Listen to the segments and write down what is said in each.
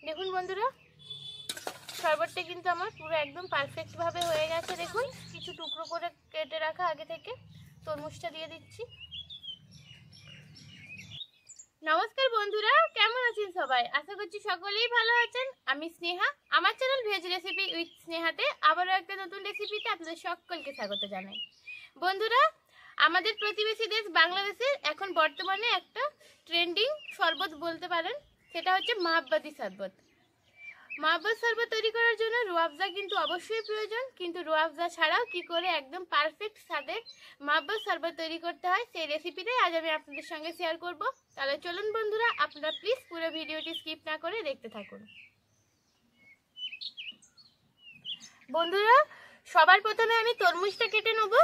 দেখুন বন্ধুরা, শরবতটা কিন্তু আমার পুরো একদম পারফেক্ট ভাবে হয়ে গেছে। দেখুন কিছু টুকরো করে কেটে রাখা আগে থেকে তরমুজটা দিয়ে দিচ্ছি। নমস্কার বন্ধুরা, কেমন আছেন সবাই? আশা করছি সকলেই ভালো আছেন। আমি স্নেহা, আমার চ্যানেল ভেজ রেসিপি উইথ স্নেহাতে আবারও একটা নতুন রেসিপিতে আপনাদের সকলকে স্বাগত জানাই। বন্ধুরা, আমাদের প্রতিবেশী দেশ বাংলাদেশের এখন বর্তমানে একটা ট্রেন্ডিং শরবত বলতে পারেন, সেটা হচ্ছে মাহাব্বাতি শরবত। মাহাব্বত শরবত তৈরি করার জন্য রুয়াবজা কিন্তু অবশ্যই প্রয়োজন, কিন্তু রুয়াবজা ছাড়াও কি করে একদম পারফেক্ট স্বাদের মাহাব্বত শরবত তৈরি করতে হয় সেই রেসিপিটাই আজ আমি আপনাদের সঙ্গে শেয়ার করব। তাহলে চলুন বন্ধুরা, আপনারা প্লিজ পুরো ভিডিওটি স্কিপ না করে দেখতে থাকুন। বন্ধুরা, সবার প্রথমে আমি তরমুজটা কেটে নেব।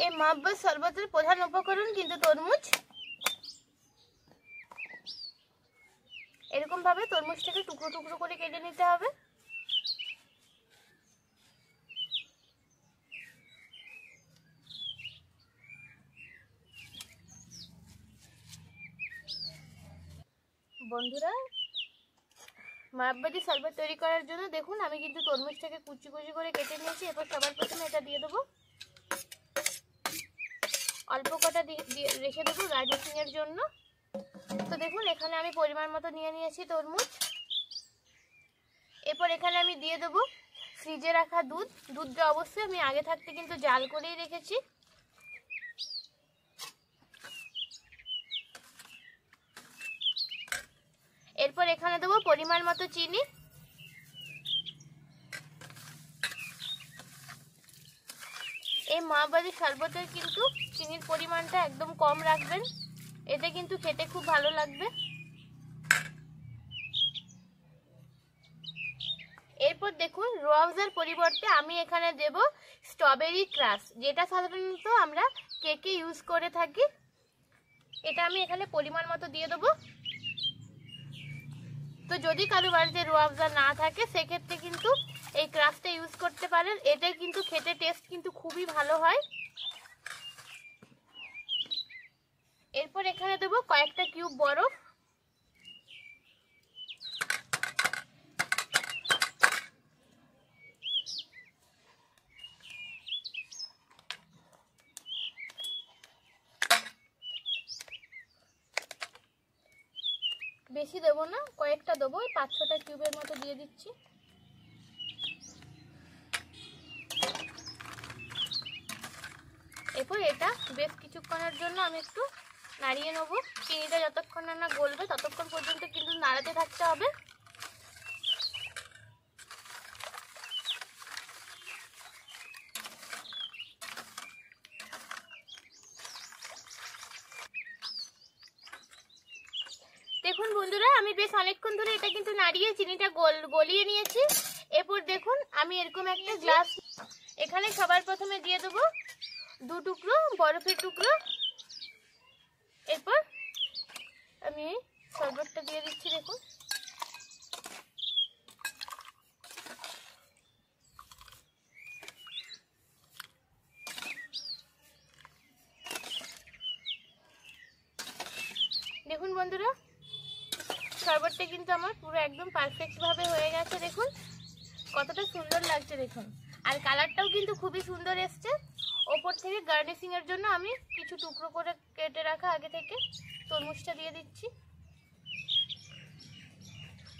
এই মাহাব্বত শরবতের প্রধান উপকরণ কিন্তু তরমুজ। এরকম ভাবে তরমুজটাকে টুকরো টুকরো করে কেটে নিতে হবে। বন্ধুরা, মাহাব্বতি শরবত তৈরি করার জন্য দেখুন আমি কিন্তু তরমুজটাকে কুচি কুচি করে কেটে নিয়েছি। এরপর সবার প্রথমে এটা দিয়ে দেবো, অল্প কটা দিয়ে রেখে দেবো গার্নিশিং এর জন্য। তো দেখুন এখানে আমি পরিমাণ মতো নিয়ে নিয়েছি তরমুজ। এরপর এখানে আমি দিয়ে দেবো ফ্রিজে রাখা দুধ। দুধটা অবশ্যই আমি আগে থাকতে কিন্তু জাল করেই রেখেছি। এরপর এখানে দেবো পরিমাণ মতো চিনি। এই মাহাব্বতি শরবতের কিন্তু চিনির পরিমাণটা একদম কম রাখবেন, এতে কিন্তু খেতে খুব ভালো লাগবে। এরপর দেখুন রুয়াবজার পরিবর্তে আমি এখানে দেব স্ট্রবেরি ক্রাশ, যেটা সাধারণত আমরা কেকে ইউজ করে থাকি। এটা আমি এখানে পরিমাণ মতো দিয়ে দেবো। তো যদি কারো বাড়িতে রুয়াবজা না থাকে সেক্ষেত্রে কিন্তু এই ক্রাশটা ইউজ করতে পারেন। এতে কিন্তু খেতে টেস্ট কিন্তু খুবই ভালো হয়। এরপর এখানে দেবো কয়েকটা কিউব বরফ। বেশি দেবো না, কয়েকটা দেবো, 5-6টা কিউবের মতো দিয়ে দিচ্ছি। এরপর এটা বেশ কিছুক্ষণের জন্য আমি একটু নাড়িয়ে নেব। চিনিটা যতক্ষণ না গলবে ততক্ষণ পর্যন্ত কিন্তু নাড়াতে থাকতে হবে। দেখুন বন্ধুরা, আমি বেশ অনেকক্ষণ ধরে এটা কিন্তু নাড়িয়ে চিনিটা গলিয়ে নিয়েছি। এরপর দেখুন আমি এরকম একটা গ্লাস এখানে সবার প্রথমে দিয়ে দেবো 2 টুকরো বরফের টুকরো। এরপর আমি শরবতটা দিয়ে দিচ্ছি। দেখুন দেখুন বন্ধুরা, শরবতটা কিন্তু আমার পুরো একদম পারফেক্ট ভাবে হয়ে গেছে। দেখুন কতটা সুন্দর লাগছে দেখুন, আর কালারটাও কিন্তু খুবই সুন্দর এসছে। ওপর থেকে গার্নিশিং এর জন্য আমি কিছু টুকরো করে কেটে রাখা আগে থেকে তরমুজটা দিয়ে দিচ্ছি।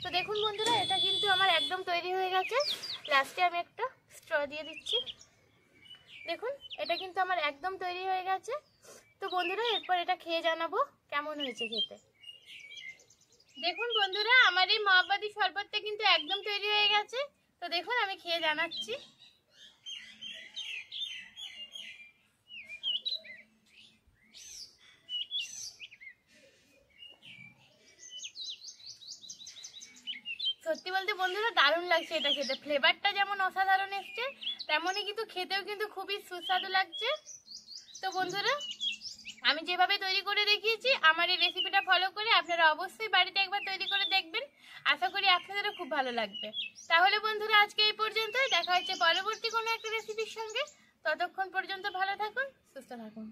তো দেখুন বন্ধুরা, এটা কিন্তু আমার একদম তৈরি হয়ে গেছে। লাস্টে আমি একটা স্ট্র দিয়ে দিচ্ছি। দেখুন এটা কিন্তু আমার একদম তৈরি হয়ে গেছে। তো বন্ধুরা, এরপর এটা খেয়ে জানাবো কেমন হয়েছে খেতে। দেখুন বন্ধুরা, আমার এই মাহাব্বতি শরবতটা কিন্তু একদম তৈরি হয়ে গেছে। তো দেখুন আমি খেয়ে জানাচ্ছি। সত্যি বলতে বন্ধুরা দারুণ লাগছে এটা খেতে, ফ্লেভারটা যেমন অসাধারণ এসছে তেমনই কিন্তু খেতেও কিন্তু খুবই সুস্বাদু লাগছে। তো বন্ধুরা আমি যেভাবে তৈরি করে দেখিয়েছি আমার এই রেসিপিটা ফলো করে আপনারা অবশ্যই বাড়িতে একবার তৈরি করে দেখবেন, আশা করি আপনাদেরও খুব ভালো লাগবে। তাহলে বন্ধুরা আজকে এই পর্যন্তই, দেখা হচ্ছে পরবর্তী কোনো একটা রেসিপির সঙ্গে। ততক্ষণ পর্যন্ত ভালো থাকুন, সুস্থ থাকুন।